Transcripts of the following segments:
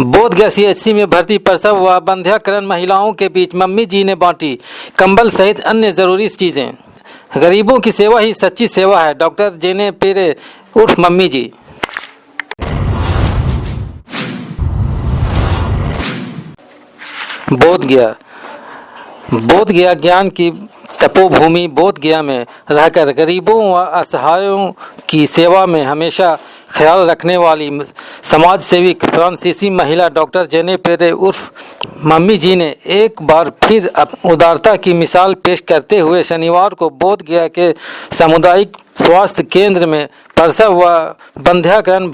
Bodhgaya CHC में भर्ती प्रसव व बंध्याकरण महिलाओं के बीच मम्मी जी ने बांटी कंबल सहित अन्य जरूरी चीजें। गरीबों की सेवा ही सच्ची सेवा है। डॉक्टर जेने पेरे उर्फ मम्मी जी। बोधगया ज्ञान की तपोभूमि बोधगया में रहकर गरीबों व असहायों की सेवा में हमेशा ख्याल रखने वाली समाज सेविक फ्रांसीसी महिला डॉक्टर जेने पेरे उर्फ मम्मी जी ने एक बार फिर उदारता की मिसाल पेश करते हुए शनिवार को बोधगया के सामुदायिक स्वास्थ्य केंद्र में प्रसव व बंध्याकरण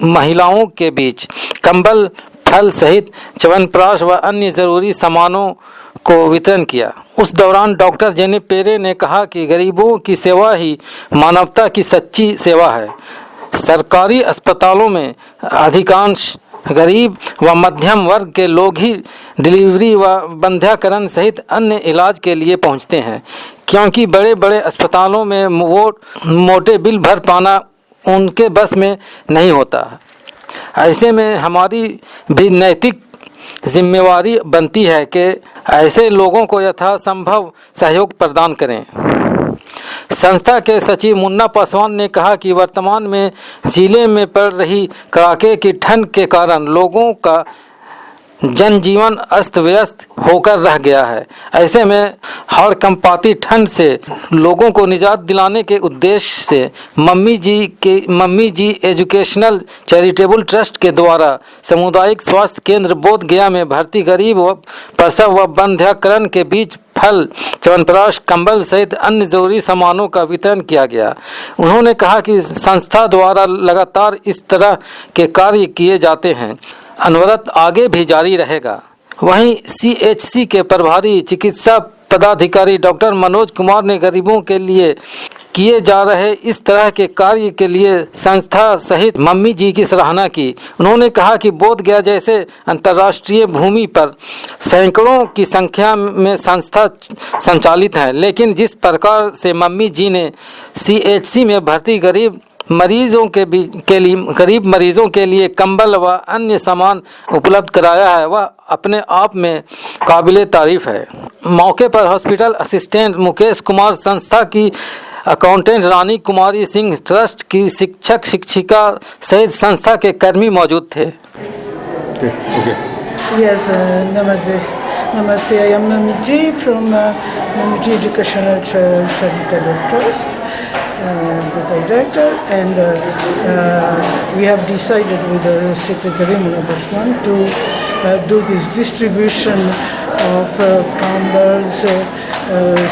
महिलाओं के बीच कंबल, फल सहित च्यवनप्राश व अन्य जरूरी सामानों को वितरण किया। उस दौरान डॉक्टर जेने पेरे ने कहा कि गरीबों की सेवा ही मानवता की सच्ची सेवा है। सरकारी अस्पतालों में अधिकांश गरीब व मध्यम वर्ग के लोग ही डिलीवरी व बंध्याकरण सहित अन्य इलाज के लिए पहुंचते हैं, क्योंकि बड़े बड़े अस्पतालों में वो मोटे बिल भर पाना उनके बस में नहीं होता। ऐसे में हमारी भी नैतिक जिम्मेवारी बनती है कि ऐसे लोगों को यथासंभव सहयोग प्रदान करें। संस्था के सचिव मुन्ना पासवान ने कहा कि वर्तमान में जिले में पड़ रही कड़ाके की ठंड के कारण लोगों का जनजीवन अस्त व्यस्त होकर रह गया है। ऐसे में हड़कंपाती ठंड से लोगों को निजात दिलाने के उद्देश्य से मम्मी जी एजुकेशनल चैरिटेबल ट्रस्ट के द्वारा सामुदायिक स्वास्थ्य केंद्र बोधगया में भर्ती गरीब व प्रसव व बंध्याकरण के बीच फल, च्यवनप्राश, कंबल सहित अन्य जरूरी सामानों का वितरण किया गया। उन्होंने कहा कि संस्था द्वारा लगातार इस तरह के कार्य किए जाते हैं, अनवरत आगे भी जारी रहेगा। वहीं सीएचसी के प्रभारी चिकित्सा पदाधिकारी डॉक्टर मनोज कुमार ने गरीबों के लिए किए जा रहे इस तरह के कार्य के लिए संस्था सहित मम्मी जी की सराहना की। उन्होंने कहा कि बोधगया जैसे अंतर्राष्ट्रीय भूमि पर सैकड़ों की संख्या में संस्था संचालित है, लेकिन जिस प्रकार से मम्मी जी ने सीएचसी में भर्ती गरीब मरीजों के लिए कंबल व अन्य सामान उपलब्ध कराया है, वह अपने आप में काबिले तारीफ है। मौके पर हॉस्पिटल असिस्टेंट मुकेश कुमार, संस्था की अकाउंटेंट रानी कुमारी सिंह, ट्रस्ट की शिक्षक शिक्षिका सहित संस्था के कर्मी मौजूद थे। Yes, namaste. I am Mami Ji from Mami Ji Educational Charitable Trust, the director, and we have decided with the Secretary Muna Bashwan to do this distribution of camels,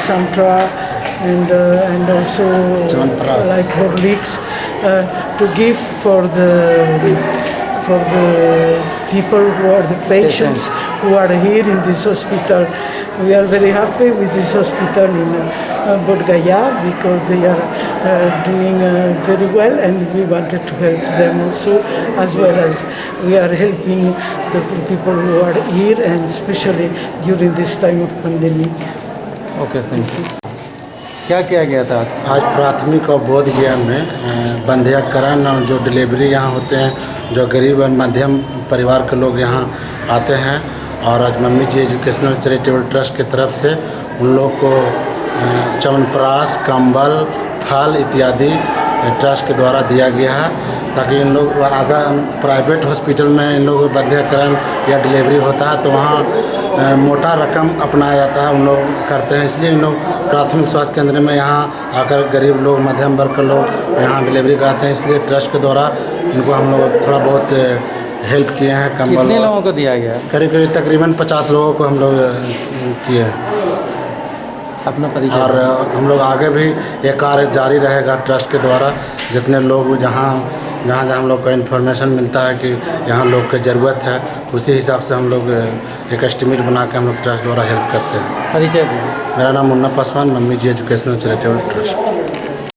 santra, and also like Horlicks to give for the people who are the patients who are here in this hospital. We are very happy with this hospital in Bodhgaya because they are doing very well, and we wanted to help them also, as well as we are helping the people who are here, and especially during this time of pandemic. Okay, thank you. क्या किया गया था आज प्राथमिक और बोधगया में बंध्याकरण और जो डिलीवरी यहाँ होते हैं, जो गरीब और मध्यम परिवार के लोग यहाँ आते हैं, और आज मम्मी जी एजुकेशनल चैरिटेबल ट्रस्ट की तरफ से उन लोग को च्यवनप्राश, कंबल, फल इत्यादि ट्रस्ट के द्वारा दिया गया है, ताकि इन लोग अगर प्राइवेट हॉस्पिटल में इन लोग बंध्याकरण या डिलीवरी होता है तो वहाँ मोटा रकम अपनाया जाता है, उन लोग करते हैं। इसलिए इन लोग प्राथमिक स्वास्थ्य केंद्र में यहाँ आकर गरीब लोग, मध्यम वर्ग के लोग यहाँ डिलीवरी कराते हैं। इसलिए ट्रस्ट के द्वारा इनको हम लोग थोड़ा बहुत हेल्प किए हैं। कंबल कितने लोगों को दिया गया? करीब तकरीबन 50 लोगों को हम लोग किए हैं। अपना परिचय। और हम लोग आगे भी ये कार्य जारी रहेगा ट्रस्ट के द्वारा। जितने लोग जहाँ हम लोग को इन्फॉर्मेशन मिलता है कि यहाँ लोग की ज़रूरत है, उसी हिसाब से हम लोग एक एस्टिमेट बना के हम लोग ट्रस्ट द्वारा हेल्प करते हैं। परिचय दीजिए। मेरा नाम मुन्ना पासवान, मम्मी जी एजुकेशनल चैरिटेबल ट्रस्ट।